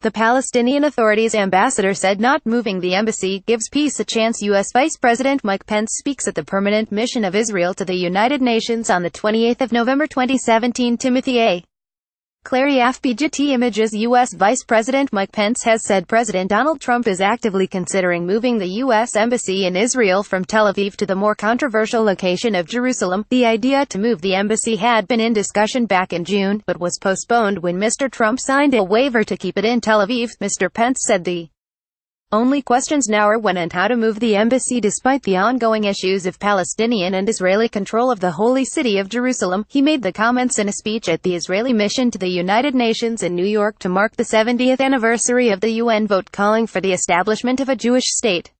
The Palestinian Authority's ambassador said not moving the embassy gives peace a chance. U.S. Vice President Mike Pence speaks at the permanent mission of Israel to the United Nations on the 28th of November 2017. Timothy A. CLARYAFPGetty images. U.S. Vice President Mike Pence has said President Donald Trump is actively considering moving the U.S. Embassy in Israel from Tel Aviv to the more controversial location of Jerusalem. The idea to move the embassy had been in discussion back in June, but was postponed when Mr. Trump signed a waiver to keep it in Tel Aviv. Mr. Pence said the only questions now are when and how to move the embassy despite the ongoing issues of Palestinian and Israeli control of the holy city of Jerusalem. He made the comments in a speech at the Israeli mission to the United Nations in New York to mark the 70th anniversary of the UN vote calling for the establishment of a Jewish state.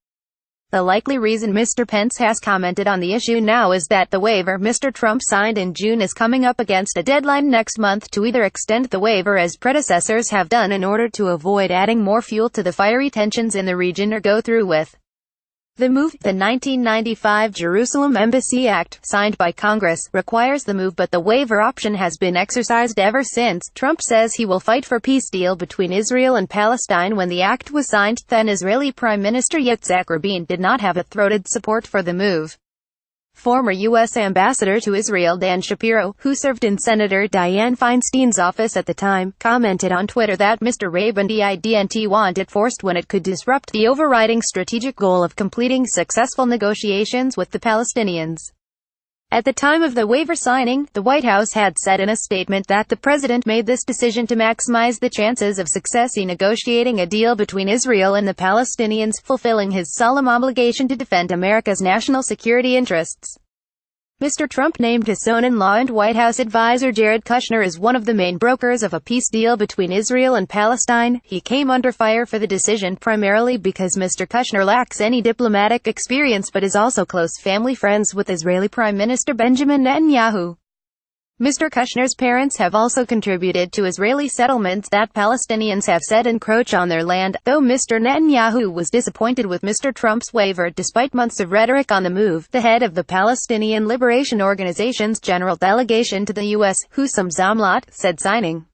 The likely reason Mr. Pence has commented on the issue now is that the waiver Mr. Trump signed in June is coming up against a deadline next month to either extend the waiver as predecessors have done in order to avoid adding more fuel to the fiery tensions in the region or go through with the move. The 1995 Jerusalem Embassy Act, signed by Congress, requires the move, but the waiver option has been exercised ever since. Trump says he will fight for a peace deal between Israel and Palestine. When the act was signed, then Israeli Prime Minister Yitzhak Rabin did not have throated support for the move. Former U.S. Ambassador to Israel Dan Shapiro, who served in Senator Dianne Feinstein's office at the time, commented on Twitter that Mr. Rabin didn't want it forced when it could disrupt the overriding strategic goal of completing successful negotiations with the Palestinians. At the time of the waiver signing, the White House had said in a statement that the president made this decision to maximize the chances of success in negotiating a deal between Israel and the Palestinians, fulfilling his solemn obligation to defend America's national security interests. Mr. Trump named his son-in-law and White House advisor Jared Kushner as one of the main brokers of a peace deal between Israel and Palestine. He came under fire for the decision primarily because Mr. Kushner lacks any diplomatic experience but is also close family friends with Israeli Prime Minister Benjamin Netanyahu. Mr. Kushner's parents have also contributed to Israeli settlements that Palestinians have said encroach on their land, though Mr. Netanyahu was disappointed with Mr. Trump's waiver despite months of rhetoric on the move. The head of the Palestinian Liberation Organization's general delegation to the U.S., Hussam Zomlot, said signing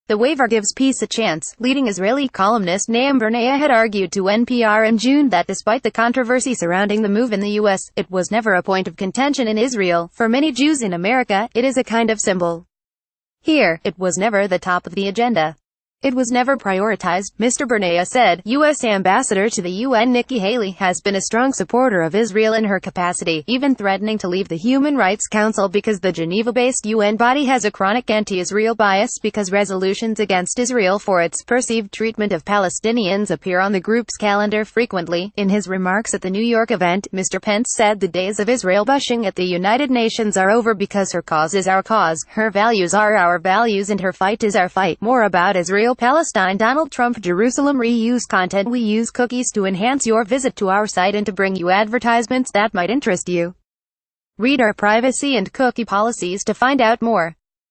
the waiver gives peace a chance. Leading Israeli columnist Naam Bernaya had argued to NPR in June that despite the controversy surrounding the move in the U.S., it was never a point of contention in Israel. For many Jews in America, it is a kind of symbol. Here, it was never the top of the agenda. It was never prioritized, Mr. Bernaya said. U.S. Ambassador to the UN Nikki Haley has been a strong supporter of Israel in her capacity, even threatening to leave the Human Rights Council because the Geneva-based UN body has a chronic anti-Israel bias because resolutions against Israel for its perceived treatment of Palestinians appear on the group's calendar frequently. In his remarks at the New York event, Mr. Pence said the days of Israel bushing at the United Nations are over because her cause is our cause, her values are our values, and her fight is our fight. More about Israel Palestine. Donald Trump. Jerusalem. Reuse content. We use cookies to enhance your visit to our site and to bring you advertisements that might interest you. Read our privacy and cookie policies to find out more.